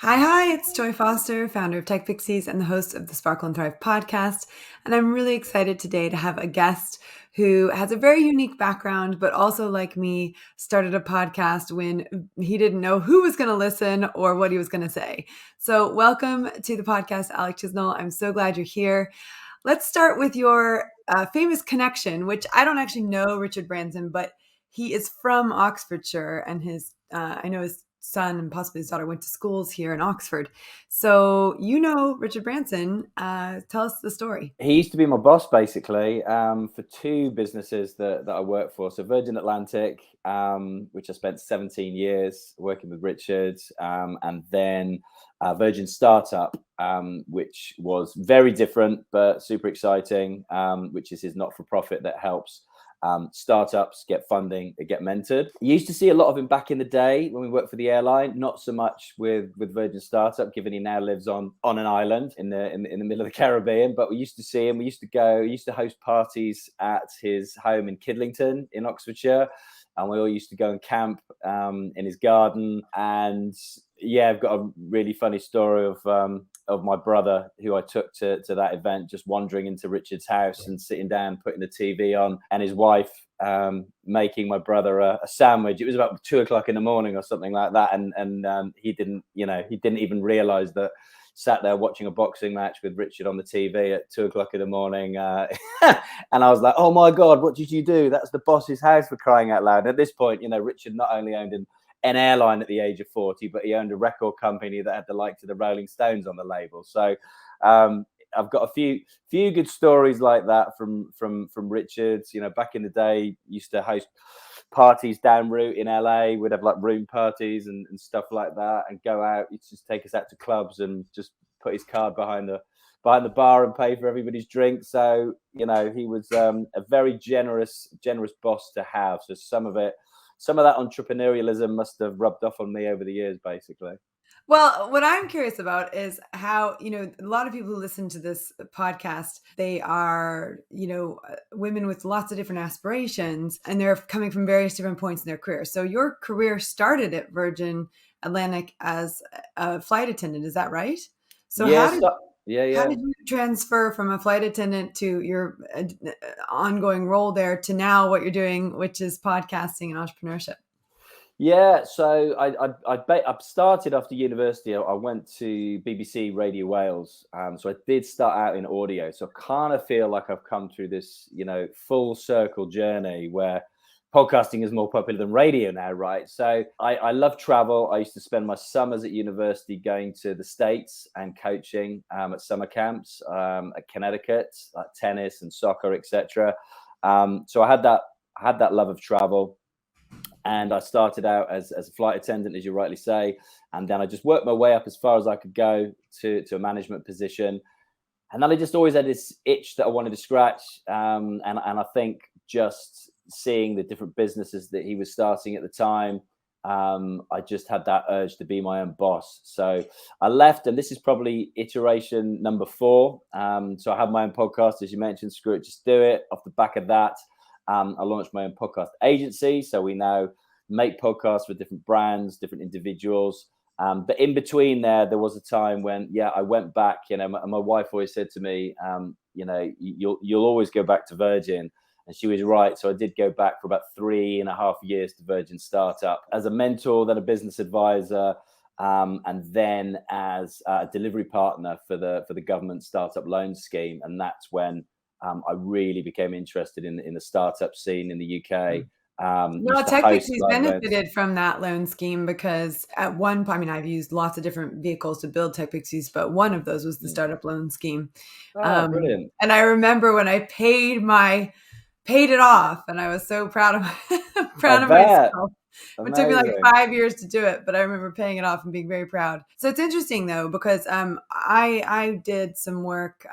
Hi, it's Joy Foster, founder of Tech Pixies and the host of the Sparkle and Thrive podcast. And I'm really excited today to have a guest who has a very unique background, but also, like me, started a podcast when he didn't know who was going to listen or what he was going to say. So, welcome to the podcast, Alex Chisnall. I'm so glad you're here. Let's start with your famous connection, which I don't actually know Richard Branson, but he is from Oxfordshire, and I know his son and possibly his daughter went to schools here in Oxford. So you know Richard Branson. Tell us the story. He used to be my boss basically for two businesses that I worked for. So Virgin Atlantic, which I spent 17 years working with Richard, and then Virgin Startup, which was very different but super exciting, which is his not-for-profit that helps startups get funding, get mentored. You used to see a lot of him back in the day when we worked for the airline, not so much with Virgin Startup, given he now lives on an island in the middle of the Caribbean. But we used to see him. We used to host parties at his home in Kidlington in Oxfordshire, and we all used to go and camp in his garden. And yeah, I've got a really funny story of my brother who I took to that event, just wandering into Richard's house and sitting down, putting the TV on, and his wife making my brother a sandwich. It was about 2:00 in the morning or something like that, and he didn't even realize that. Sat there watching a boxing match with Richard on the TV at 2:00 in the morning, and I was like, "Oh my God, what did you do? That's the boss's house, for crying out loud!" At this point, Richard not only owned an airline at the age of 40, but he owned a record company that had the likes of the Rolling Stones on the label. So I've got a few good stories like that from Richards. Back in the day, used to host parties down route in LA. We'd have like room parties and stuff like that, and go out. He'd just take us out to clubs and just put his card behind the bar and pay for everybody's drink. So he was a very generous boss to have. So some of that entrepreneurialism must have rubbed off on me over the years, basically. Well, what I'm curious about is how, a lot of people who listen to this podcast, they are, women with lots of different aspirations, and they're coming from various different points in their career. So your career started at Virgin Atlantic as a flight attendant. Is that right? So Yes. how Yeah. did you transfer from a flight attendant to your ongoing role there to now what you're doing, which is podcasting and entrepreneurship? Yeah, so I started after university. I went to BBC Radio Wales, so I did start out in audio. So I kind of feel like I've come through this, full circle journey where podcasting is more popular than radio now, right? So I love travel. I used to spend my summers at university going to the States and coaching at summer camps at Connecticut, like tennis and soccer, etc. So I had that love of travel. And I started out as a flight attendant, as you rightly say, and then I just worked my way up as far as I could go to a management position. And then I just always had this itch that I wanted to scratch. And I think just seeing the different businesses that he was starting at the time, I just had that urge to be my own boss. So I left, and this is probably iteration number 4. So I have my own podcast, as you mentioned, Screw It, Just Do It. Off the back of that, I launched my own podcast agency. So we now make podcasts for different brands, different individuals. But in between there was a time when, I went back, my wife always said to me, you'll always go back to Virgin. And she was right. So I did go back for about 3.5 years to Virgin Startup as a mentor, then a business advisor, and then as a delivery partner for the government startup loan scheme. And that's when I really became interested in the startup scene in the UK. Tech Pixies benefited from that loan scheme because at one point, I've used lots of different vehicles to build Tech Pixies, but one of those was the startup loan scheme. Brilliant. And I remember when I paid it off, and I was so proud of myself. It took me like 5 years to do it, but I remember paying it off and being very proud. So it's interesting though, because I did some work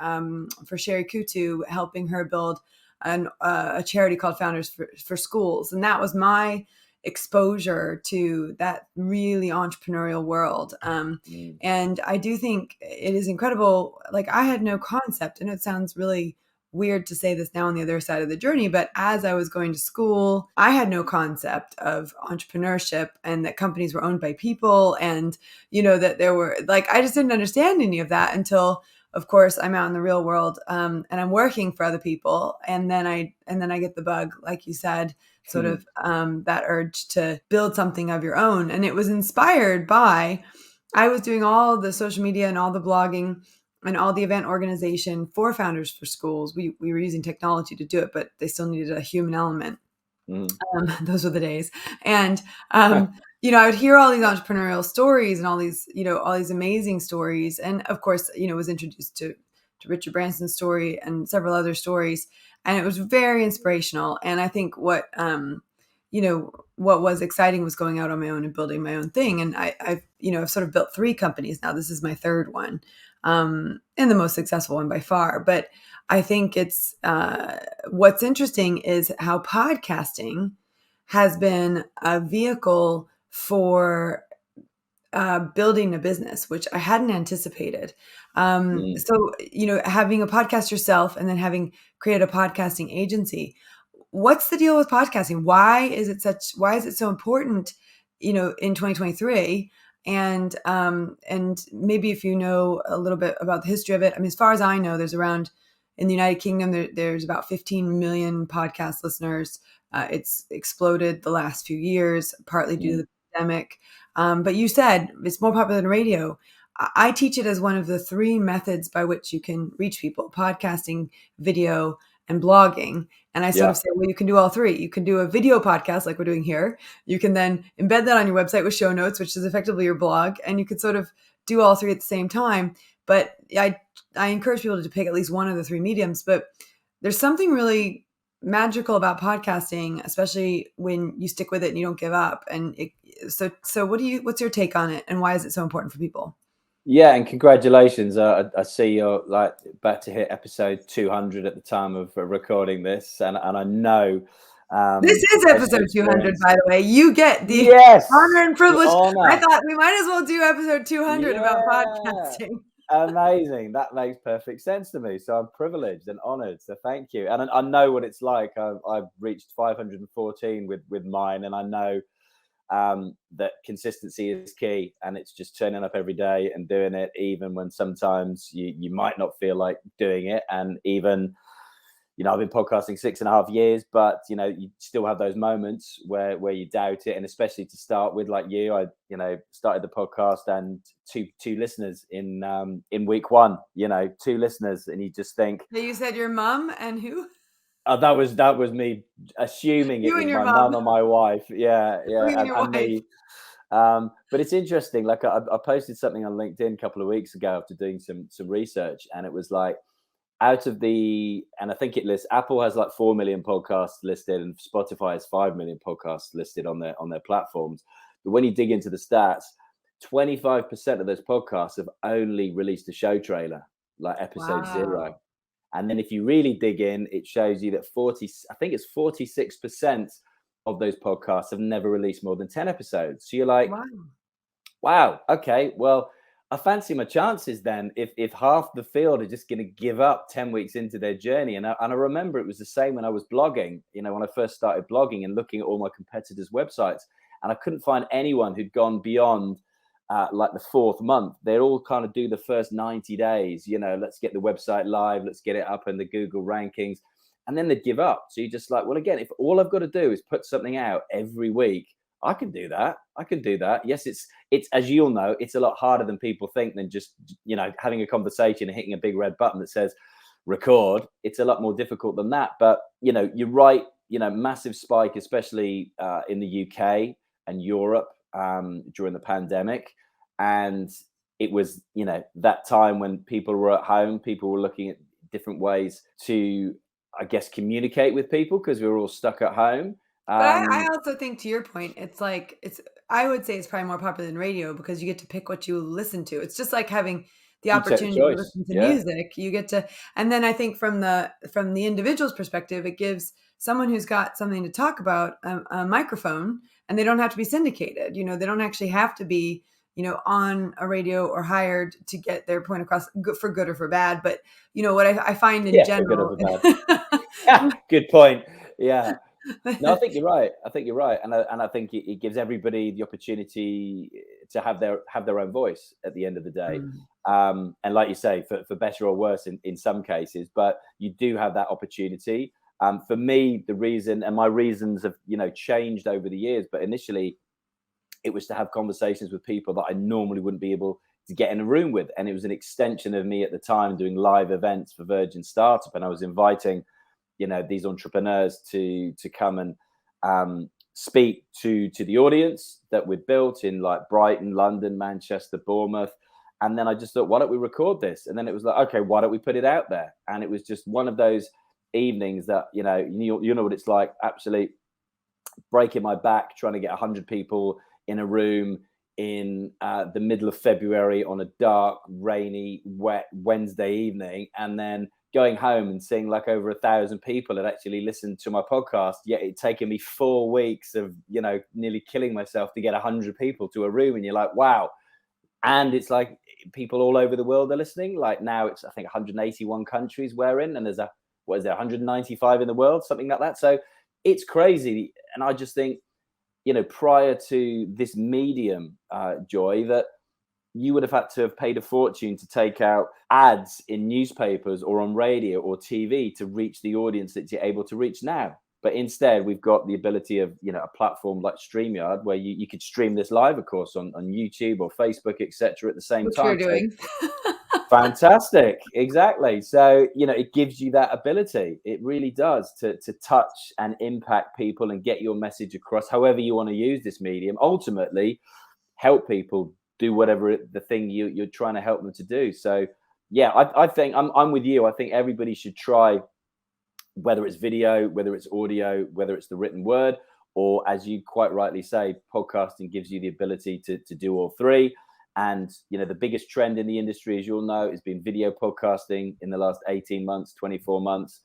for Sherry Kutu, helping her build a charity called Founders for Schools, and that was my exposure to that really entrepreneurial world. And I do think it is incredible. Like, I had no concept, and it sounds really weird to say this now on the other side of the journey, but as I was going to school, I had no concept of entrepreneurship and that companies were owned by people, and that there were, like, I just didn't understand any of that until, of course, I'm out in the real world, and I'm working for other people, and then I get the bug, like you said, sort of that urge to build something of your own. And it was inspired by, I was doing all the social media and all the blogging and all the event organization for Founders for Schools. We were using technology to do it, but they still needed a human element. Those were the days. And, I would hear all these entrepreneurial stories and all these amazing stories. And of course, was introduced to Richard Branson's story and several other stories. And it was very inspirational. And I think what was exciting was going out on my own and building my own thing. And I've sort of built 3 companies now. This is my 3rd one, and the most successful one by far. But I think it's what's interesting is how podcasting has been a vehicle for building a business, which I hadn't anticipated. So, having a podcast yourself and then having created a podcasting agency, what's the deal with podcasting? Why is it so important, in 2023? And maybe if you know a little bit about the history of it, I mean, as far as I know, there's around, in the United Kingdom, there's about 15 million podcast listeners. It's exploded the last few years, partly due to the pandemic. But you said it's more popular than radio. I teach it as one of the 3 methods by which you can reach people: podcasting, video, and blogging. And I sort of say, well, you can do all 3. You can do a video podcast like we're doing here. You can then embed that on your website with show notes, which is effectively your blog. And you could sort of do all 3 at the same time. But I encourage people to pick at least one of the 3 mediums. But there's something really magical about podcasting, especially when you stick with it and you don't give up. And so what's your take on it, and why is it so important for people? Yeah, and congratulations. I see you're about to hit episode 200 at the time of recording this, and I know this is episode 200, by the way. You get the honor and privilege. I thought we might as well do episode 200 about podcasting. Amazing. That makes perfect sense to me. So I'm privileged and honored. So thank you. And I know what it's like. I've reached 514 with mine, and I know that consistency is key, and it's just turning up every day and doing it, even when sometimes you might not feel like doing it. And even, I've been podcasting 6.5 years, but you still have those moments where you doubt it. And especially to start with, like you, I started the podcast and two listeners in week 1, 2 listeners, and you just think. You said your mom and who? Oh, that was me assuming it was my mum or my wife. Yeah, and me. But it's interesting. Like I posted something on LinkedIn a couple of weeks ago after doing some research, and it was like, out of and I think it lists, Apple has like 4 million podcasts listed, and Spotify has 5 million podcasts listed on their platforms. But when you dig into the stats, 25% of those podcasts have only released a show trailer, like episode 0. And then if you really dig in, it shows you that 46% of those podcasts have never released more than 10 episodes. So you're like, wow, okay, well, I fancy my chances then if half the field are just going to give up 10 weeks into their journey. And I remember it was the same when I was blogging, when I first started blogging and looking at all my competitors' websites, and I couldn't find anyone who'd gone beyond like the 4th month. They all kind of do the first 90 days, let's get the website live, let's get it up in the Google rankings, and then they'd give up. So you're just like, well, again, if all I've got to do is put something out every week, I can do that. Yes, it's as you'll know, it's a lot harder than people think than just, having a conversation and hitting a big red button that says record. It's a lot more difficult than that. But, you're right, massive spike, especially in the UK and Europe during the pandemic. And it was, that time when people were at home, people were looking at different ways to, I guess, communicate with people because we were all stuck at home. But I also think, to your point, I would say it's probably more popular than radio because you get to pick what you listen to. It's just like having the opportunity to listen to music. You get to, and then I think from the individual's perspective, it gives someone who's got something to talk about a microphone, and they don't have to be syndicated. They don't actually have to be, on a radio or hired to get their point across, for good or for bad. But what I find in Yeah, for good or general. for bad. Good point. Yeah. No, I think you're right. And I think it gives everybody the opportunity to have their own voice at the end of the day. Mm. And like you say, for better or worse in some cases, but you do have that opportunity. For me, the reason, and my reasons have changed over the years, but initially it was to have conversations with people that I normally wouldn't be able to get in a room with, and it was an extension of me at the time doing live events for Virgin Startup, and I was inviting these entrepreneurs to come and speak to the audience that we'd built in like Brighton, London, Manchester, Bournemouth. And then I just thought, why don't we record this? And then it was like, okay, why don't we put it out there? And it was just one of those evenings that you know what it's like, absolutely breaking my back trying to get 100 people in a room in the middle of February on a dark, rainy, wet Wednesday evening, and then going home and seeing like over 1,000 people had actually listened to my podcast. Yet it'd taken me 4 weeks of nearly killing myself to get 100 people to a room, and you're like, wow. And it's like people all over the world are listening. Like now it's, I think, 181 countries we're in, and there's 195 in the world, something like that. So it's crazy. And I just think, prior to this medium, Joy, that you would have had to have paid a fortune to take out ads in newspapers or on radio or TV to reach the audience that you're able to reach now. But instead, we've got the ability of, a platform like StreamYard where you could stream this live, of course, on YouTube or Facebook, etc. at the same Which time. you're doing. Fantastic. Exactly. So, it gives you that ability. It really does to touch and impact people and get your message across however you want to use this medium. Ultimately, help people do whatever the thing you're trying to help them to do. So, yeah, I think I'm with you. I think everybody should try, whether it's video, whether it's audio, whether it's the written word, or as you quite rightly say, podcasting gives you the ability to do all three. And, the biggest trend in the industry, as you'll know, has been video podcasting in the last 18 months, 24 months.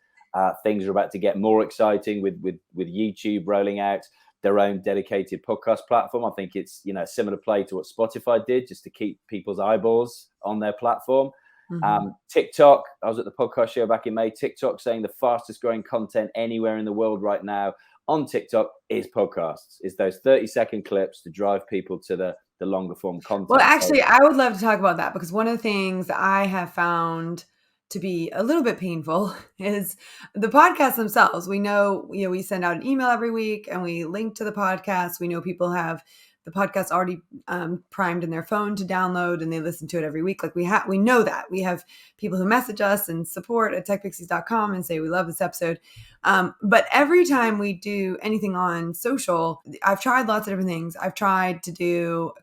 Things are about to get more exciting with YouTube rolling out their own dedicated podcast platform. I think it's, similar play to what Spotify did, just to keep people's eyeballs on their platform. Mm-hmm. TikTok, I was at the podcast show back in May. TikTok saying the fastest growing content anywhere in the world right now on TikTok is podcasts, is those 30-second clips to drive people to the longer form content. Well, actually, I would love to talk about that, because one of the things that I have found to be a little bit painful is the podcasts themselves. We know, we send out an email every week and we link to the podcast. We know people have the podcast already primed in their phone to download, and they listen to it every week. Like we know that. We have people who message us and support at techpixies.com and say, we love this episode. But every time we do anything on social, I've tried lots of different things. I've tried to do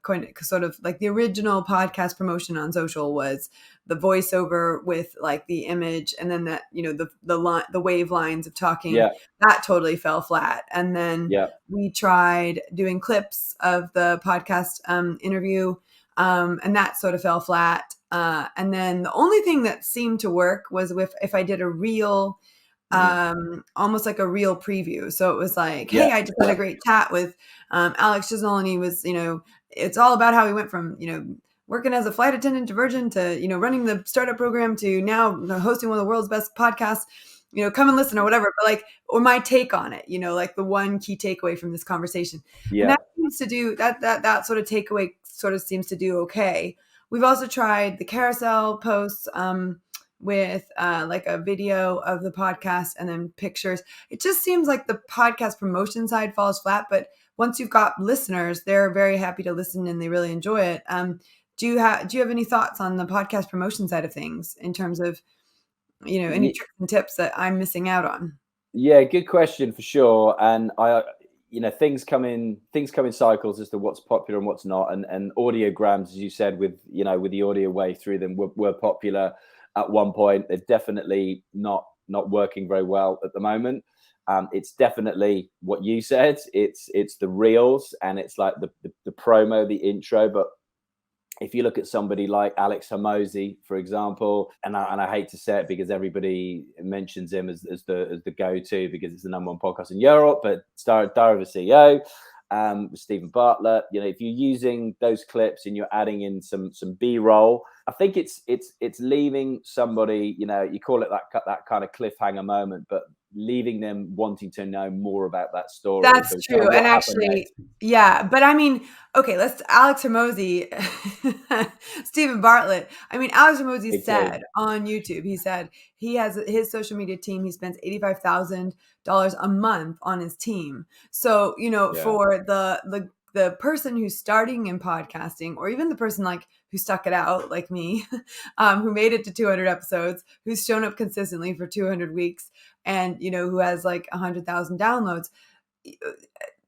sort of like the original podcast promotion on social was the voiceover with like the image, and then that, the wave lines of talking. Yeah. That totally fell flat. And then we tried doing clips of the podcast interview, and that sort of fell flat. And then the only thing that seemed to work was if I did a reel, almost like a real preview. So it was like, hey, I just had a great chat with Alex Chisnall, and he was, it's all about how he went from, working as a flight attendant to Virgin to, running the startup program to now hosting one of the world's best podcasts. Come and listen or whatever, but like, or my take on it, like the one key takeaway from this conversation. Yeah. And that seems to do that sort of takeaway sort of seems to do okay. We've also tried the carousel posts with like a video of the podcast and then pictures. It just seems like the podcast promotion side falls flat, but once you've got listeners, they're very happy to listen and they really enjoy it. Do you have any thoughts on the podcast promotion side of things in terms of, any tricks and tips that I'm missing out on? Yeah, good question for sure. And things come in cycles as to what's popular and what's not. And audiograms, as you said, with the audio wave through them were popular at one point. They're definitely not working very well at the moment. It's definitely what you said. It's the reels and it's like the promo, the intro. But if you look at somebody like Alex Chisnall, for example, and I hate to say it because everybody mentions him as the go-to because it's the #1 podcast in Europe, but star of a CEO. Stephen Bartlett. If you're using those clips and you're adding in some B-roll, I think it's leaving somebody, you call it that kind of cliffhanger moment, but leaving them wanting to know more about that story. That's So true. what And happened actually, next? yeah, but I mean, okay, Alex Hormozy, Stephen Bartlett. I mean, Alex Hormozy Me too. said on YouTube, he said he has his social media team. He spends $85,000 a month on his team. So, Yeah. for the person who's starting in podcasting, or even the person like who stuck it out, like me, who made it to 200 episodes, who's shown up consistently for 200 weeks, and who has like 100,000 downloads.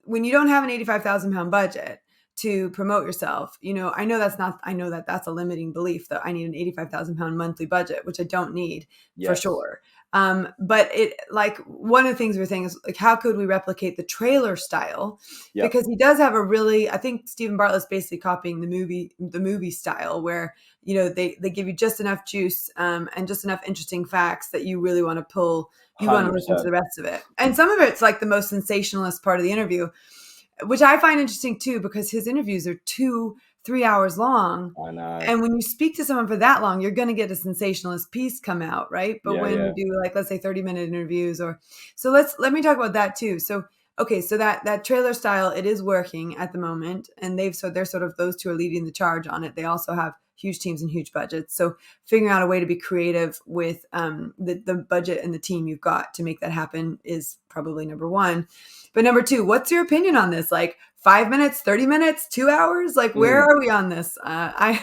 When you don't have an 85,000 pound budget to promote yourself, I know that that's a limiting belief, that I need an 85,000 pound monthly budget, which I don't need for Yes. sure. But it, like, one of the things we're saying is, like, how could we replicate the trailer style? Yep. Because he does have I think Stephen Bartlett's basically copying the movie style, where, they give you just enough juice, and just enough interesting facts that you really want to pull. You want to listen to 100%. the rest of it. And some of it's like the most sensationalist part of the interview, which I find interesting too, because his interviews are 2-3 hours long. I know. And when you speak to someone for that long, you're going to get a sensationalist piece come out, right? But when you do, like, let's say 30-minute interviews, let me talk about that too. So, okay, so that trailer style, it is working at the moment, and they're sort of, those two are leading the charge on it. They also have huge teams and huge budgets. So figuring out a way to be creative with the budget and the team you've got to make that happen is probably number one. But number two, what's your opinion on this? Like, 5 minutes, 30 minutes, 2 hours? Like, where are we on this? I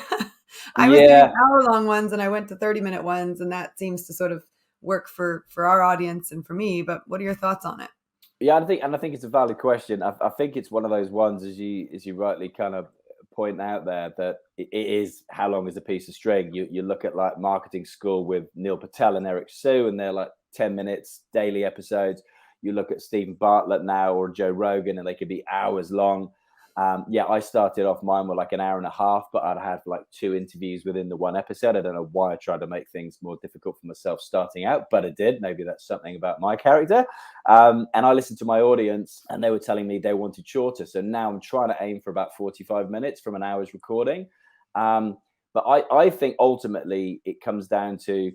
was doing hour-long ones, and I went to 30-minute ones, and that seems to sort of work for our audience and for me. But what are your thoughts on it? Yeah, I think it's a valid question. I think it's one of those ones, as you rightly kind of point out there, that it is, how long is a piece of string? You look at like Marketing School with Neil Patel and Eric Sue, and they're like 10 minutes daily episodes. You look at Stephen Bartlett now, or Joe Rogan, and they could be hours long. I started off, mine were like an hour and a half, but I'd had like 2 interviews within the one episode. I don't know why I tried to make things more difficult for myself starting out, but I did. Maybe that's something about my character. And I listened to my audience, and they were telling me they wanted shorter. So now I'm trying to aim for about 45 minutes from an hour's recording. But I think ultimately it comes down to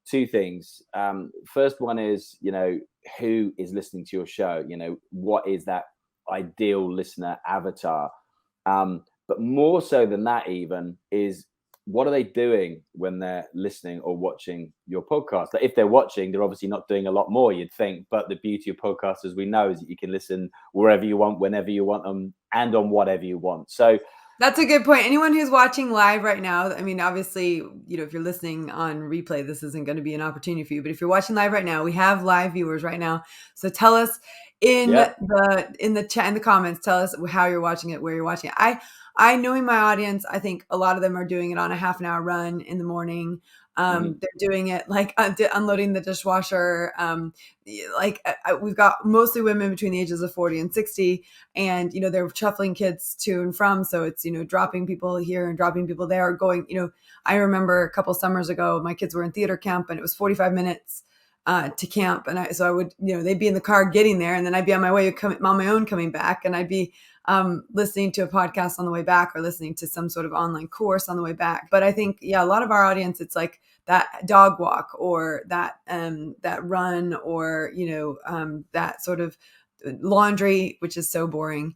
2 things. First one is, who is listening to your show? What is that ideal listener avatar? But more so than that, even, is, what are they doing when they're listening or watching your podcast? Like, if they're watching, they're obviously not doing a lot more, you'd think. But the beauty of podcasts, as we know, is that you can listen wherever you want, whenever you want them, and on whatever you want. So that's a good point. Anyone who's watching live right now, I mean, obviously, if you're listening on replay, this isn't going to be an opportunity for you. But if you're watching live right now, we have live viewers right now. So tell us in the chat, in the comments, tell us how you're watching it, where you're watching it. I knowing my audience, I think a lot of them are doing it on a half an hour run in the morning. They're doing it like unloading the dishwasher. We've got mostly women between the ages of 40 and 60, and they're shuffling kids to and from. So it's dropping people here and dropping people there. Going, I remember a couple summers ago, my kids were in theater camp, and it was 45 minutes to camp, and I would, they'd be in the car getting there, and then I'd be on my way on my own coming back, and I'd be listening to a podcast on the way back, or listening to some sort of online course on the way back. But I think, a lot of our audience, it's like that dog walk, or that run, or that sort of laundry, which is so boring.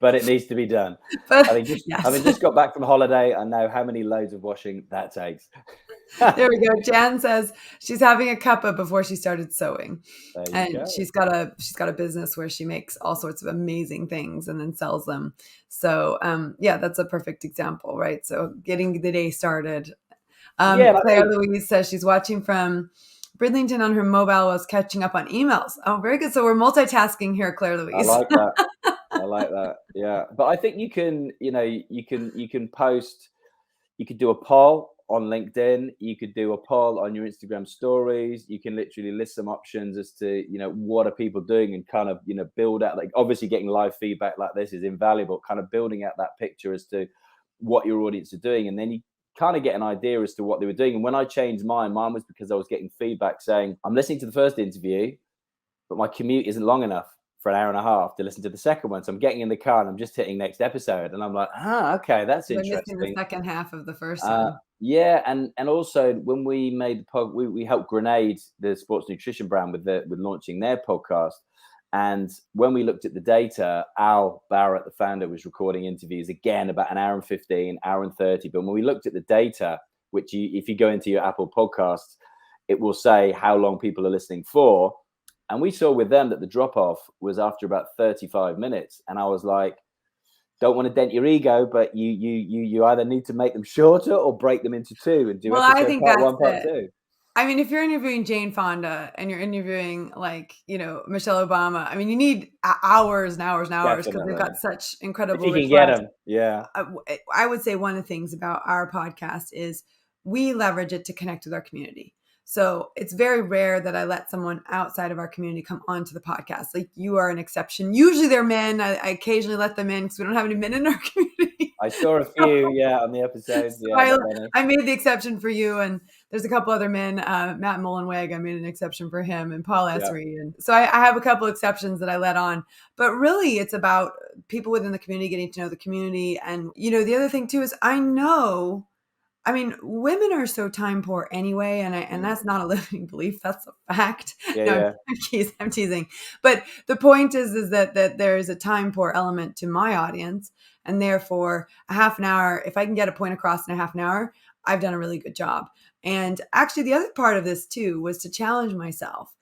But it needs to be done. Having just got back from holiday, I know how many loads of washing that takes. There we go. Jan says she's having a cuppa before she started sewing, and she's got a business where she makes all sorts of amazing things and then sells them. So that's a perfect example, right? So getting the day started. Claire Louise says she's watching from Bridlington on her mobile while catching up on emails. Oh, very good. So we're multitasking here, Claire Louise. I like that. I like that. Yeah, but I think you can post. You could do a poll on LinkedIn. You could do a poll on your Instagram stories. You can literally list some options as to, what are people doing, and kind of, build out, like, obviously getting live feedback like this is invaluable, kind of building out that picture as to what your audience are doing. And then you kind of get an idea as to what they were doing. And when I changed mine was because I was getting feedback saying, I'm listening to the first interview, but my commute isn't long enough for an hour and a half to listen to the second one. So I'm getting in the car and I'm just hitting next episode, and I'm like, okay, that's We're missing the interesting. second half of the first one. Yeah, and also when we made the pod, we helped Grenade, the sports nutrition brand, with launching their podcast. And when we looked at the data, Al Barrett, the founder, was recording interviews again about an hour and 15, hour and 30. But when we looked at the data, which if you go into your Apple Podcasts, it will say how long people are listening for. And we saw with them that the drop off was after about 35 minutes. And I was like, don't want to dent your ego, but you either need to make them shorter or break them into two and do I episode think part that's one, part it. two. I mean, if you're interviewing Jane Fonda and you're interviewing Michelle Obama, I mean, you need hours and hours and hours because they've got such incredible if you can get them. Yeah. I would say one of the things about our podcast is we leverage it to connect with our community. So it's very rare that I let someone outside of our community come onto the podcast. Like, you are an exception. Usually they're men. I occasionally let them in because we don't have any men in our community. I saw a few, on the episodes. So I made the exception for you, and there's a couple other men. Matt Mullenweg, I made an exception for him, and Paul Essery. And so I have a couple exceptions that I let on. But really, it's about people within the community getting to know the community. And, the other thing, too, is women are so time poor anyway, and that's not a limiting belief. That's a fact. I'm teasing. But the point is that there is a time poor element to my audience, and therefore a half an hour, if I can get a point across in a half an hour, I've done a really good job. And actually, the other part of this too was to challenge myself.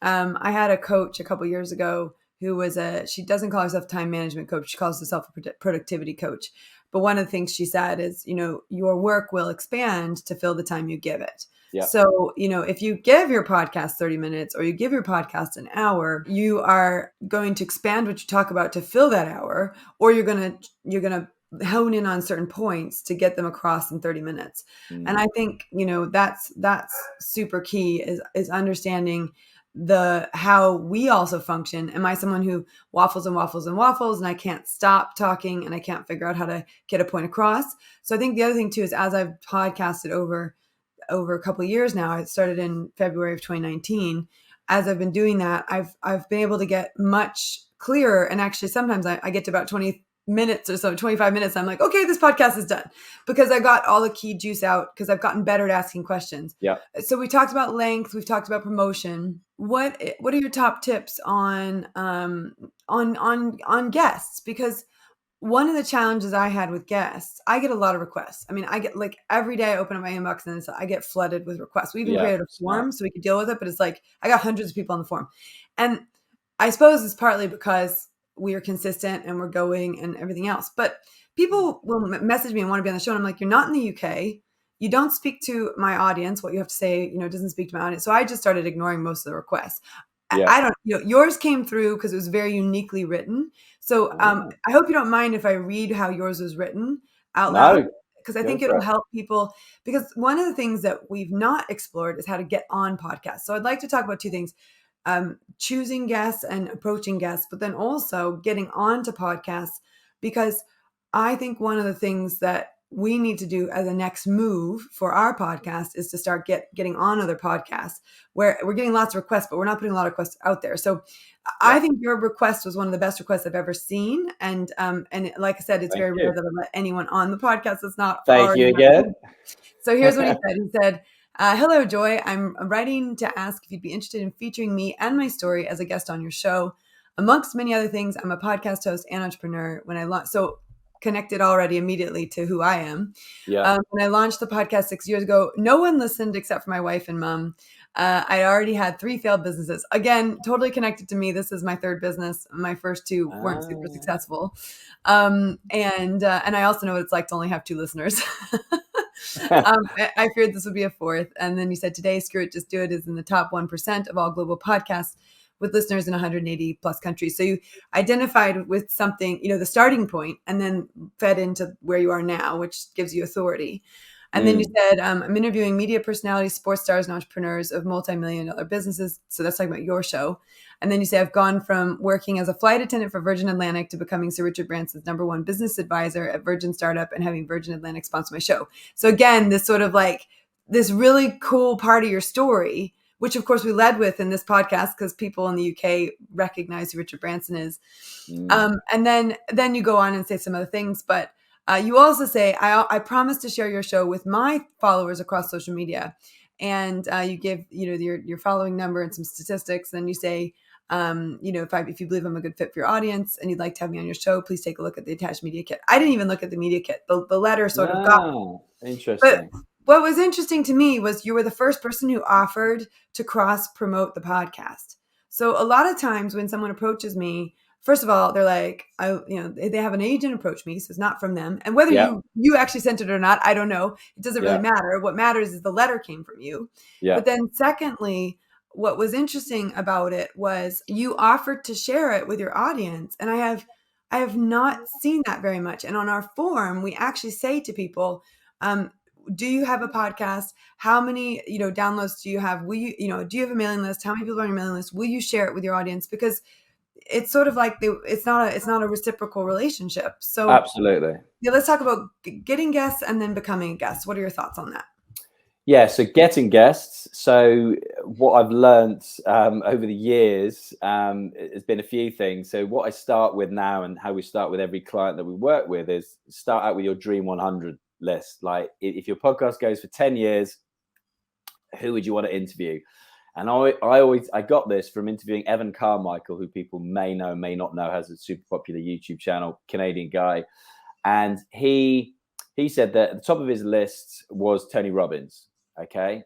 I had a coach a couple years ago who she doesn't call herself time management coach. She calls herself a productivity coach. But one of the things she said is, your work will expand to fill the time you give it. Yeah. So, if you give your podcast 30 minutes or you give your podcast an hour, you are going to expand what you talk about to fill that hour, or you're going to hone in on certain points to get them across in 30 minutes. And I think, that's super key is understanding how we also function. Am I someone who waffles and waffles and waffles and I can't stop talking and I can't figure out how to get a point across? So I think the other thing too is, as I've podcasted over a couple of years now, I started in February of 2019. As I've been doing that, I've been able to get much clearer. And actually sometimes I get to about 20 minutes or so, 25 minutes. I'm like, okay, this podcast is done, because I got all the key juice out, because I've gotten better at asking questions. Yeah. So we talked about length. We've talked about promotion. What are your top tips on guests? Because one of the challenges I had with guests, I get a lot of requests. I mean, I get every day I open up my inbox and I get flooded with requests. We even created a form so we could deal with it, but it's I got hundreds of people on the form. And I suppose it's partly because we are consistent and we're going and everything else. But people will message me and want to be on the show. And I'm like, you're not in the UK. You don't speak to my audience. What you have to say, doesn't speak to my audience. So I just started ignoring most of the requests. Yeah. I don't, yours came through because it was very uniquely written. So I hope you don't mind if I read how yours was written out loud, because I think it'll help people. Because one of the things that we've not explored is how to get on podcasts. So I'd like to talk about two things. Choosing guests and approaching guests, but then also getting on to podcasts, because I think one of the things that we need to do as a next move for our podcast is to start getting on other podcasts, where we're getting lots of requests, but we're not putting a lot of requests out there. So I think your request was one of the best requests I've ever seen. And like I said, it's very rare that I let anyone on the podcast that's not. Thank you again. So here's what he said. He said, hello, Joy. I'm writing to ask if you'd be interested in featuring me and my story as a guest on your show. Amongst many other things, I'm a podcast host and entrepreneur. When I launched, so connected already immediately to who I am. Yeah. When I launched the podcast 6 years ago, no one listened except for my wife and mom. I already had 3 failed businesses. Again, totally connected to me. This is my 3rd business. My first 2 weren't super successful. And I also know what it's like to only have 2 listeners. I feared this would be a 4th. And then you said, today, Screw It, Just Do It is in the top 1% of all global podcasts, with listeners in 180 plus countries. So you identified with something, the starting point, and then fed into where you are now, which gives you authority. And then you said, I'm interviewing media personalities, sports stars, and entrepreneurs of multi-million-dollar businesses. So that's talking about your show. And then you say, I've gone from working as a flight attendant for Virgin Atlantic to becoming Sir Richard Branson's #1 business advisor at Virgin Startup and having Virgin Atlantic sponsor my show. So again, this sort of this really cool part of your story, which of course we led with in this podcast because people in the UK recognize who Richard Branson is. And then you go on and say some other things, but you also say, I promise to share your show with my followers across social media. And you give, your following number and some statistics. Then you say, if you believe I'm a good fit for your audience and you'd like to have me on your show, please take a look at the attached media kit. I didn't even look at the media kit. The letter sort of got me. Interesting. But what was interesting to me was you were the first person who offered to cross promote the podcast. So a lot of times when someone approaches me, first of all, they're like, they have an agent approach me, so it's not from them. And whether you actually sent it or not, I don't know. It doesn't really matter. What matters is the letter came from you. Yeah. But then secondly, what was interesting about it was you offered to share it with your audience. And I have not seen that very much. And on our forum, we actually say to people, do you have a podcast? How many, downloads do you have? Will you, do you have a mailing list? How many people are on your mailing list? Will you share it with your audience? Because it's sort of like it's not a reciprocal relationship. So absolutely. Yeah, let's talk about getting guests and then becoming a guest. What are your thoughts on that? Yeah, so getting guests. So what I've learned over the years has been a few things. So what I start with now and how we start with every client that we work with is start out with your Dream 100 list. Like if your podcast goes for 10 years, who would you want to interview? And I got this from interviewing Evan Carmichael, who people may know, may not know, has a super popular YouTube channel, Canadian guy. And he said that at the top of his list was Tony Robbins. Okay.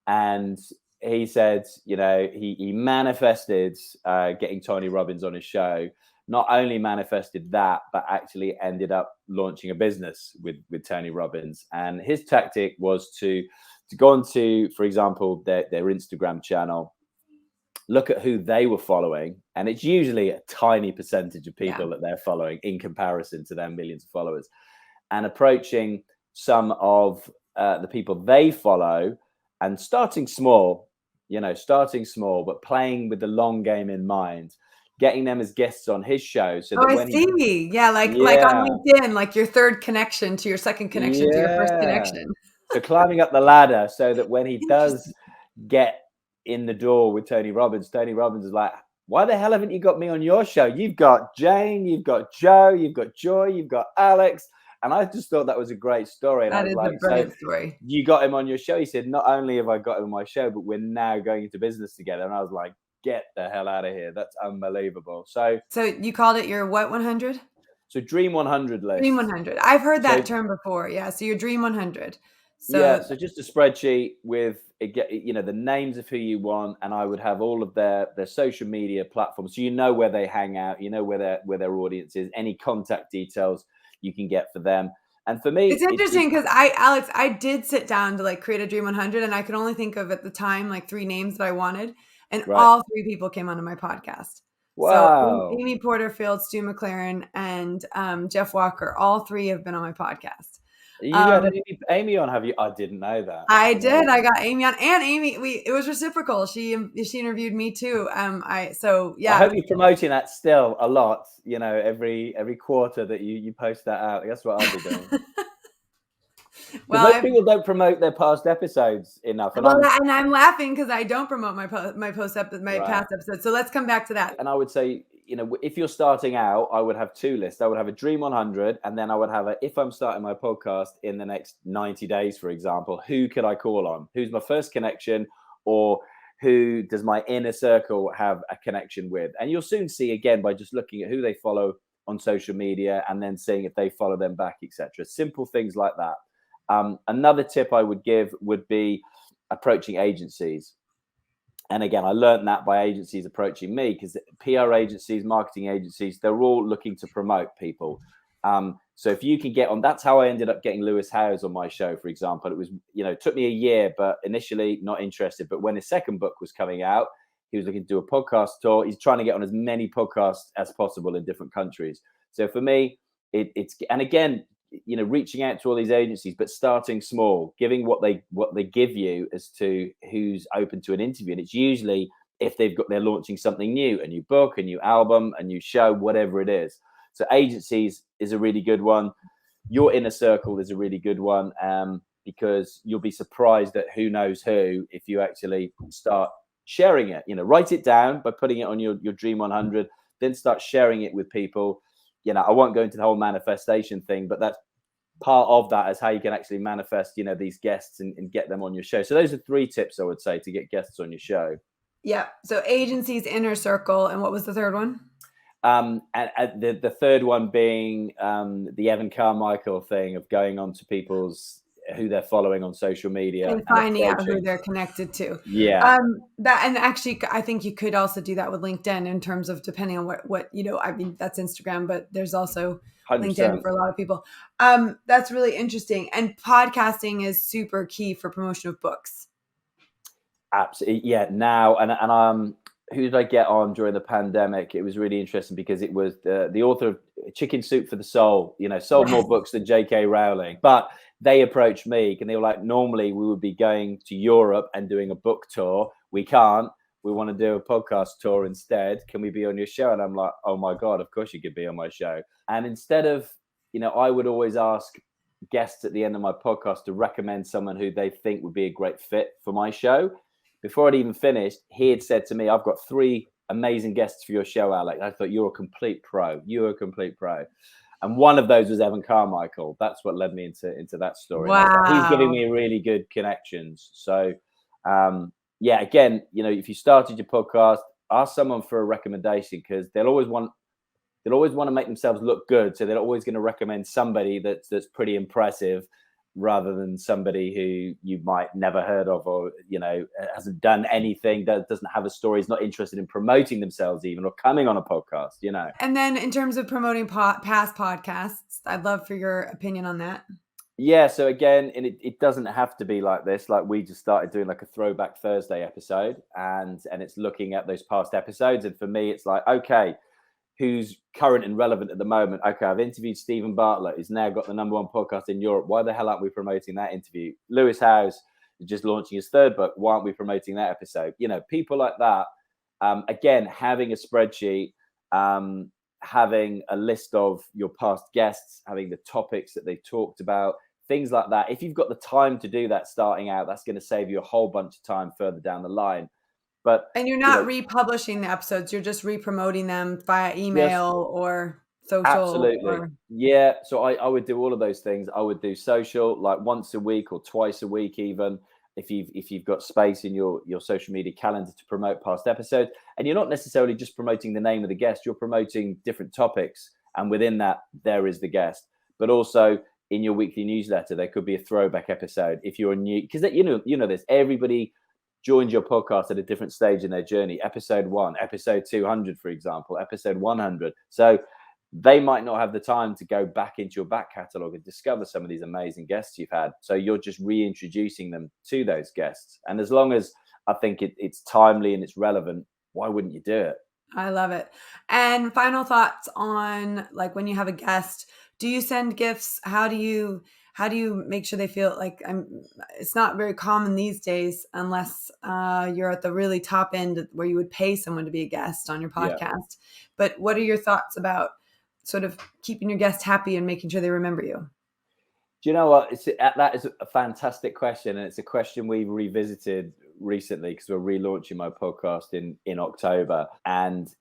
And he said, he manifested getting Tony Robbins on his show. Not only manifested that, but actually ended up launching a business with Tony Robbins. And his tactic was to go on to, for example, their Instagram channel, look at who they were following. And it's usually a tiny percentage of people that they're following in comparison to their millions of followers, and approaching some of the people they follow and starting small, but playing with the long game in mind, getting them as guests on his show. So that I see. Like on LinkedIn, like your third connection to your second connection to your first connection. So climbing up the ladder so that when he does get in the door with Tony Robbins is like, why the hell haven't you got me on your show? You've got Jane, you've got Joe, you've got Joy, you've got Alex. And I just thought that was a great story. And that is a brilliant story. You got him on your show. He said, not only have I got him on my show, but we're now going into business together. And I was like, get the hell out of here. That's unbelievable. So you called it your what 100? So Dream 100 list. Dream 100. I've heard that term before. Yeah. So your Dream 100. So just a spreadsheet with the names of who you want, and I would have all of their social media platforms, so where they hang out, where their audience is, any contact details you can get for them. And for me, it's interesting because Alex, I did sit down to create a Dream 100, and I could only think of at the time 3 names that I wanted, and all 3 people came onto my podcast. Wow. So Amy Porterfield, Stu McLaren, and Jeff Walker, all 3 have been on my podcast. You had Amy on, have you? I didn't know that. I did. I got Amy on, and Amy, it was reciprocal. She interviewed me too. I hope you're promoting that still a lot. Every quarter that you post that out. That's what I'll be doing. Well, most people don't promote their past episodes enough. And I'm laughing because I don't promote my past episodes. So let's come back to that. And I would say, if you're starting out, I would have 2 lists. I would have a Dream 100, and then I would have if I'm starting my podcast in the next 90 days, for example, who could I call on? Who's my first connection, or who does my inner circle have a connection with? And you'll soon see, again, by just looking at who they follow on social media and then seeing if they follow them back, etc. Simple things like that. Another tip I would give would be approaching agencies. And again, I learned that by agencies approaching me, because PR agencies, marketing agencies, they're all looking to promote people. So if you can get on, that's how I ended up getting Lewis Howes on my show, for example. It was, it took me a year, but initially not interested. But when his second book was coming out, he was looking to do a podcast tour. He's trying to get on as many podcasts as possible in different countries. So for me, it's, and again, reaching out to all these agencies, but starting small, giving what they give you as to who's open to an interview. And it's usually if they're launching something new, a new book, a new album, a new show, whatever it is. So agencies is a really good one. Your inner circle is a really good one. because you'll be surprised at who knows who if you actually start sharing it. Write it down by putting it on your Dream 100, then start sharing it with people. I won't go into the whole manifestation thing, but that's part of that is how you can actually manifest, these guests and get them on your show. So those are 3 tips I would say to get guests on your show. Yeah. So agencies, inner circle, and what was the third one? And the third one being the Evan Carmichael thing of going on to people's who they're following on social media and finding out who they're connected to. Yeah. That, and actually, I think you could also do that with LinkedIn in terms of depending on what I mean, that's Instagram, but there's also 100%. LinkedIn for a lot of people. That's really interesting. And podcasting is super key for promotion of books. Absolutely, yeah. Now, and who did I get on during the pandemic? It was really interesting because it was the author of Chicken Soup for the Soul. Sold more books than J.K. Rowling, but they approached me and they were like, normally we would be going to Europe and doing a book tour. We can't. We want to do a podcast tour instead. Can we be on your show? And I'm like, oh my God, of course you could be on my show. And instead of, I would always ask guests at the end of my podcast to recommend someone who they think would be a great fit for my show. Before I'd even finished, he had said to me, I've got 3 amazing guests for your show, Alex. I thought, you're a complete pro. You're a complete pro. And one of those was Evan Carmichael. That's what led me into that story. Wow. He's giving me really good connections. So, yeah, again, if you started your podcast, ask someone for a recommendation because they'll always want to make themselves look good. So they're always going to recommend somebody that's pretty impressive, rather than somebody who you might never heard of or, hasn't done anything, doesn't have a story, is not interested in promoting themselves even or coming on a podcast, And then in terms of promoting past podcasts, I'd love for your opinion on that. Yeah. So again, and it doesn't have to be like this. Like we just started doing like a Throwback Thursday episode and it's looking at those past episodes. And for me, it's like, okay, who's current and relevant at the moment? Okay, I've interviewed Stephen Bartlett. He's now got the #1 podcast in Europe. Why the hell aren't we promoting that interview? Lewis Howes is just launching his 3rd book. Why aren't we promoting that episode? People like that. Again, having a spreadsheet, having a list of your past guests, having the topics that they've talked about, things like that. If you've got the time to do that starting out, that's going to save you a whole bunch of time further down the line. And you're not republishing the episodes, you're just re-promoting them via email or social. Absolutely. Yeah. So I would do all of those things. I would do social like once a week or twice a week, even if you've got space in your social media calendar to promote past episodes. And you're not necessarily just promoting the name of the guest, you're promoting different topics. And within that, there is the guest. But also in your weekly newsletter, there could be a throwback episode if you're new, because this, everybody joined your podcast at a different stage in their journey. Episode 1, episode 200, for example, episode 100. So they might not have the time to go back into your back catalogue and discover some of these amazing guests you've had. So you're just reintroducing them to those guests. And as long as I think it's timely and it's relevant, why wouldn't you do it? I love it. And final thoughts on like when you have a guest, do you send gifts? How do you make sure they feel like it's not very common these days unless you're at the really top end where you would pay someone to be a guest on your podcast. Yeah. But what are your thoughts about sort of keeping your guests happy and making sure they remember you? Do you know what? That is a fantastic question. And it's a question we've revisited recently because we're relaunching my podcast in October. And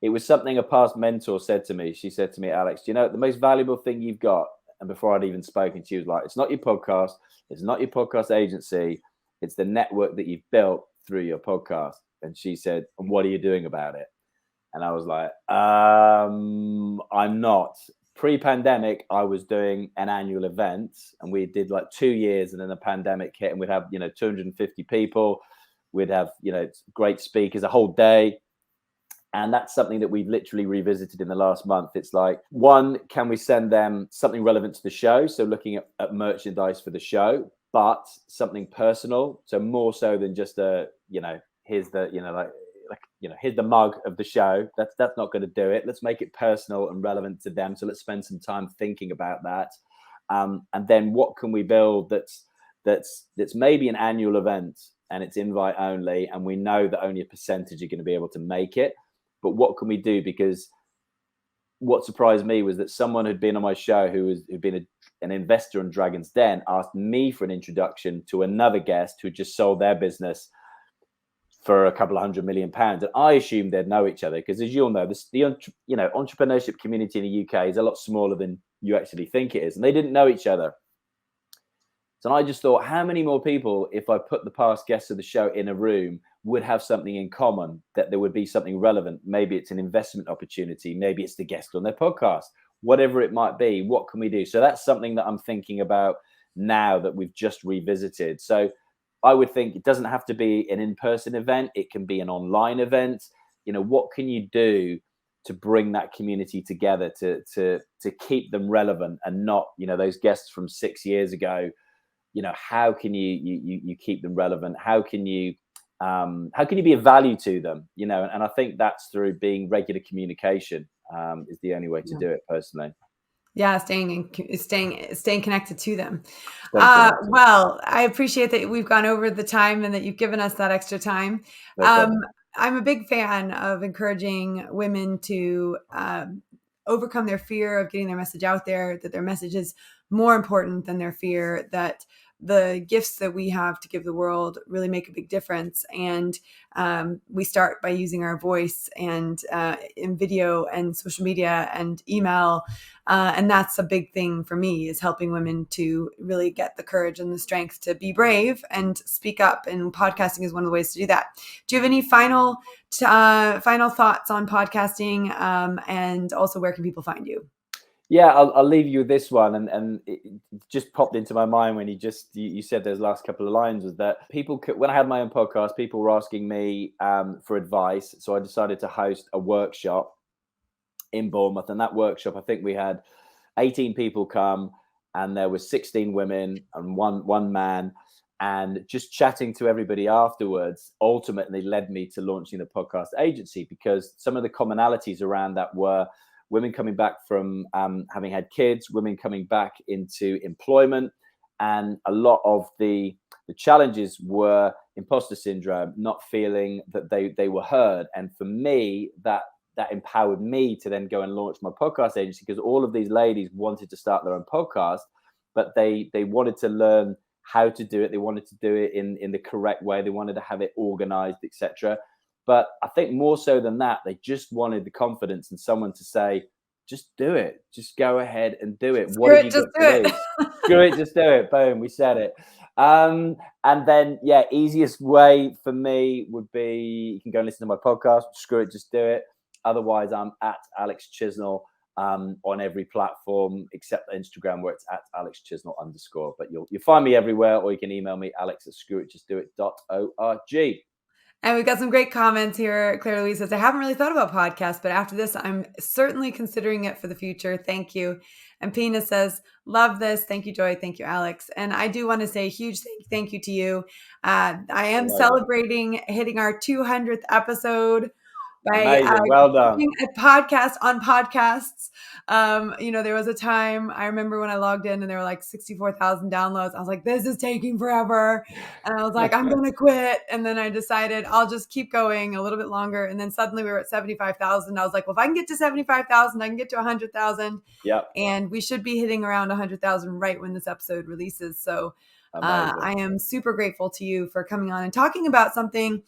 it was something a past mentor said to me. She said to me, Alex, do you know the most valuable thing you've got? And before I'd even spoken, she was like, it's not your podcast. It's not your podcast agency. It's the network that you've built through your podcast. And she said, and what are you doing about it? And I was like, I'm not. Pre-pandemic, I was doing an annual event and we did like 2 years and then the pandemic hit and we'd have, 250 people. We'd have, great speakers a whole day. And that's something that we've literally revisited in the last month. It's like, one, can we send them something relevant to the show? So looking at merchandise for the show, but something personal. So more so than just here's the, here's the mug of the show. That's not going to do it. Let's make it personal and relevant to them. So let's spend some time thinking about that. And then what can we build that's maybe an annual event and it's invite only. And we know that only a percentage are going to be able to make it. But what can we do? Because what surprised me was that someone who'd been on my show who'd been an investor in Dragon's Den asked me for an introduction to another guest who just sold their business for a couple of £100 million. And I assumed they'd know each other because, as you'll know, the entrepreneurship community in the UK is a lot smaller than you actually think it is. And they didn't know each other. So I just thought, how many more people, if I put the past guests of the show in a room, would have something in common, that there would be something relevant? Maybe it's an investment opportunity. Maybe it's the guest on their podcast, whatever it might be. What can we do? So that's something that I'm thinking about now that we've just revisited. So I would think it doesn't have to be an in-person event. It can be an online event. What can you do to bring that community together to keep them relevant and not, those guests from 6 years ago? How can you keep them relevant? How can you be of value to them? And I think that's through being regular communication is the only way to do it, personally. Yeah, staying connected to them. Well, I appreciate that we've gone over the time and that you've given us that extra time. I'm a big fan of encouraging women to overcome their fear of getting their message out there, that their message is more important than their fear, that the gifts that we have to give the world really make a big difference. And we start by using our voice and in video and social media and email. And that's a big thing for me, is helping women to really get the courage and the strength to be brave and speak up. And podcasting is one of the ways to do that. Do you have any final thoughts on podcasting? And also, where can people find you? Yeah, I'll leave you with this one, and it just popped into my mind when you said those last couple of lines, was that when I had my own podcast, people were asking me for advice. So I decided to host a workshop in Bournemouth, and that workshop, I think we had 18 people come, and there were 16 women and one man. And just chatting to everybody afterwards ultimately led me to launching the podcast agency, because some of the commonalities around that were women coming back from having had kids, women coming back into employment, and a lot of the challenges were imposter syndrome, not feeling that they were heard. And for me, that empowered me to then go and launch my podcast agency, because all of these ladies wanted to start their own podcast, but they wanted to learn how to do it. They wanted to do it in the correct way. They wanted to have it organized, etc. But I think more so than that, they just wanted the confidence and someone to say, just do it. Just go ahead and do it. What have you got to do? Screw it, just do it. Boom, we said it. And then, easiest way for me would be, you can go and listen to my podcast. Screw it, just do it. Otherwise, I'm at Alex Chisnall on every platform except Instagram, where it's at Alex Chisnall _. But you'll find me everywhere, or you can email me, alex@screwitjustdoit.org. And we've got some great comments here. Claire Louise says, I haven't really thought about podcasts, but after this, I'm certainly considering it for the future. Thank you. And Pina says, love this. Thank you, Joy. Thank you, Alex. And I do want to say a huge thank you to you. I am celebrating hitting our 200th episode by well done. doing a podcast on podcasts. There was a time, I remember when I logged in and there were like 64,000 downloads. I was like, this is taking forever. And I was like, I'm going to quit. And then I decided I'll just keep going a little bit longer. And then suddenly we were at 75,000. I was like, well, if I can get to 75,000, I can get to 100,000. Yep. And we should be hitting around 100,000 right when this episode releases. So I am super grateful to you for coming on and talking about something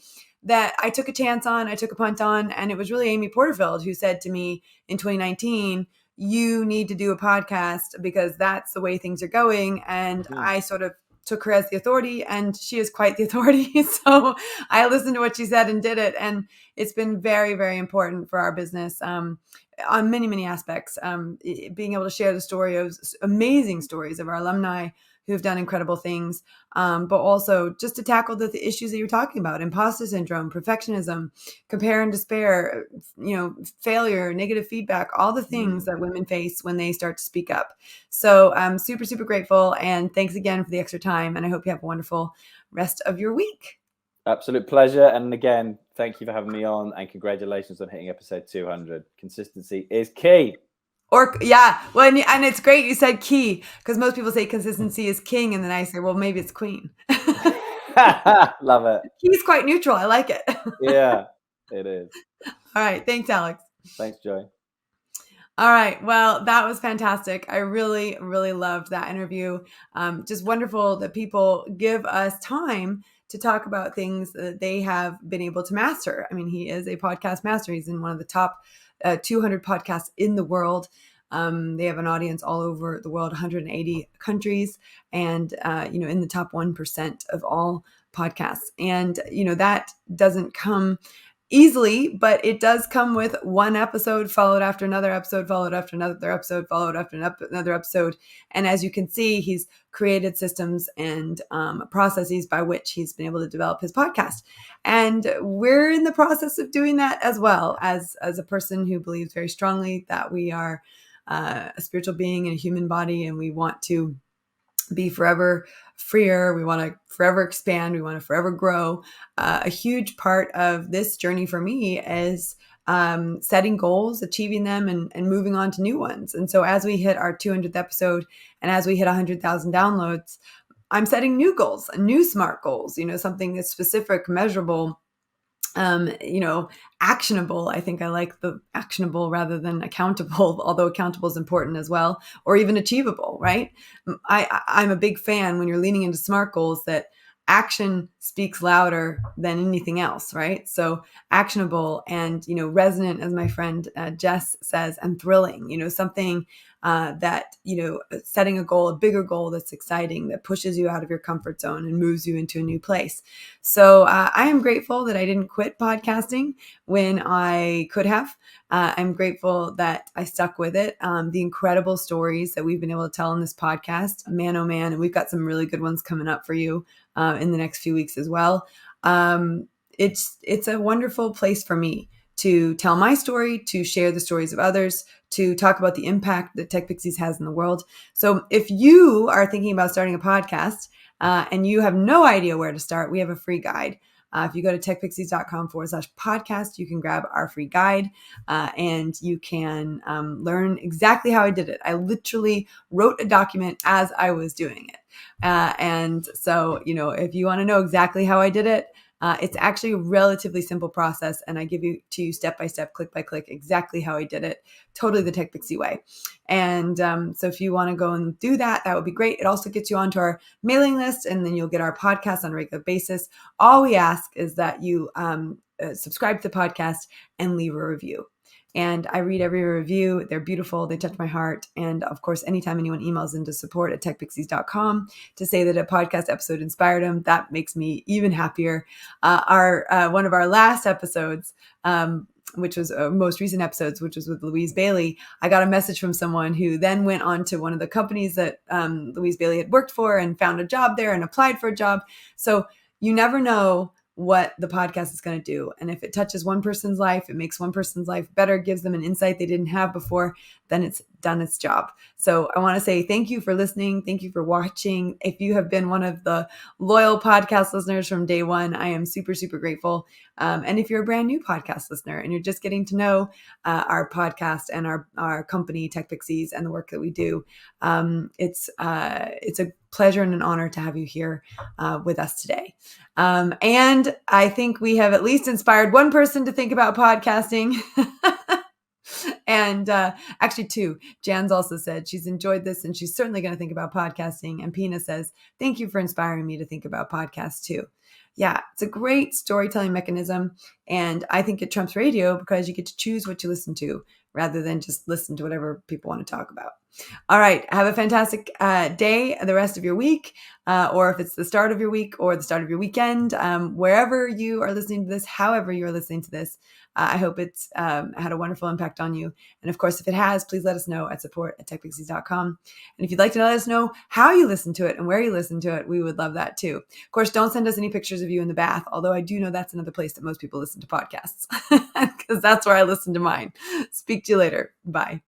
that I took a chance on, I took a punt on, and it was really Amy Porterfield who said to me in 2019, you need to do a podcast because that's the way things are going. And I sort of took her as the authority, and she is quite the authority. So I listened to what she said and did it. And it's been very, very important for our business on many, many aspects. Being able to share the story of amazing stories of our alumni who've done incredible things, but also just to tackle the issues that you're talking about: imposter syndrome, perfectionism, compare and despair, failure, negative feedback, all the things that women face when they start to speak up. So I'm super, super grateful. And thanks again for the extra time. And I hope you have a wonderful rest of your week. Absolute pleasure. And again, thank you for having me on, and congratulations on hitting episode 200. Consistency is key. And it's great you said key, because most people say consistency is king, and then I say, well, maybe it's queen. Love it. Key's quite neutral. I like it. Yeah, it is. All right. Thanks, Alex. Thanks, Joy. All right. Well, that was fantastic. I really, really loved that interview. Just wonderful that people give us time to talk about things that they have been able to master. I mean, he is a podcast master. He's in one of the top 200 podcasts in the world. They have an audience all over the world, 180 countries, and in the top 1% of all podcasts. And that doesn't come easily, but it does come with one episode followed after another episode, followed after another episode, followed after another episode. And as you can see, he's created systems and processes by which he's been able to develop his podcast. And we're in the process of doing that as well, as a person who believes very strongly that we are a spiritual being in a human body, and we want to be forever freer. We want to forever expand. We want to forever grow. A huge part of this journey for me is setting goals, achieving them, and moving on to new ones. And so as we hit our 200th episode and as we hit 100,000 downloads, I'm setting new goals, new SMART goals, something that's specific, measurable, actionable. I think I like the actionable rather than accountable, although accountable is important as well, or even achievable, right? I'm a big fan when you're leaning into SMART goals that action speaks louder than anything else, right? So actionable and, resonant, as my friend Jess says, and thrilling, something that, setting a goal, a bigger goal that's exciting, that pushes you out of your comfort zone and moves you into a new place. So I am grateful that I didn't quit podcasting when I could have. I'm grateful that I stuck with it. The incredible stories that we've been able to tell on this podcast, man, oh man, and we've got some really good ones coming up for you in the next few weeks as well. It's a wonderful place for me to tell my story, to share the stories of others, to talk about the impact that Tech Pixies has in the world. So if you are thinking about starting a podcast and you have no idea where to start, we have a free guide. If you go to techpixies.com/podcast, you can grab our free guide and you can learn exactly how I did it. I literally wrote a document as I was doing it. And so, if you want to know exactly how I did it, it's actually a relatively simple process, and I give you to you step by step, click by click, exactly how I did it, totally the Tech Pixie way. And so if you want to go and do that, that would be great. It also gets you onto our mailing list, and then you'll get our podcast on a regular basis. All we ask is that you subscribe to the podcast and leave a review. And I read every review. They're beautiful. They touch my heart. And of course, anytime anyone emails into support@techpixies.com to say that a podcast episode inspired them, that makes me even happier. One of our last episodes, which was most recent episodes, which was with Louise Bailey, I got a message from someone who then went on to one of the companies that Louise Bailey had worked for and found a job there and applied for a job. So you never know what the podcast is going to do. And if it touches one person's life, it makes one person's life better, gives them an insight they didn't have before, then it's done its job. So I want to say thank you for listening. Thank you for watching. If you have been one of the loyal podcast listeners from day one, I am super, super grateful. And if you're a brand new podcast listener and you're just getting to know our podcast and our company, Tech Pixies, and the work that we do, it's a pleasure and an honor to have you here with us today. And I think we have at least inspired one person to think about podcasting. And actually two. Jan's also said she's enjoyed this and she's certainly going to think about podcasting. And Pina says, thank you for inspiring me to think about podcasts too. Yeah, it's a great storytelling mechanism. And I think it trumps radio because you get to choose what you listen to rather than just listen to whatever people want to talk about. All right. Have a fantastic day, the rest of your week, or if it's the start of your week or the start of your weekend, wherever you are listening to this, however you're listening to this. I hope it's had a wonderful impact on you. And of course, if it has, please let us know at support@techpixies.com. And if you'd like to let us know how you listen to it and where you listen to it, we would love that too. Of course, don't send us any pictures of you in the bath, although I do know that's another place that most people listen to podcasts because that's where I listen to mine. Speak to you later. Bye.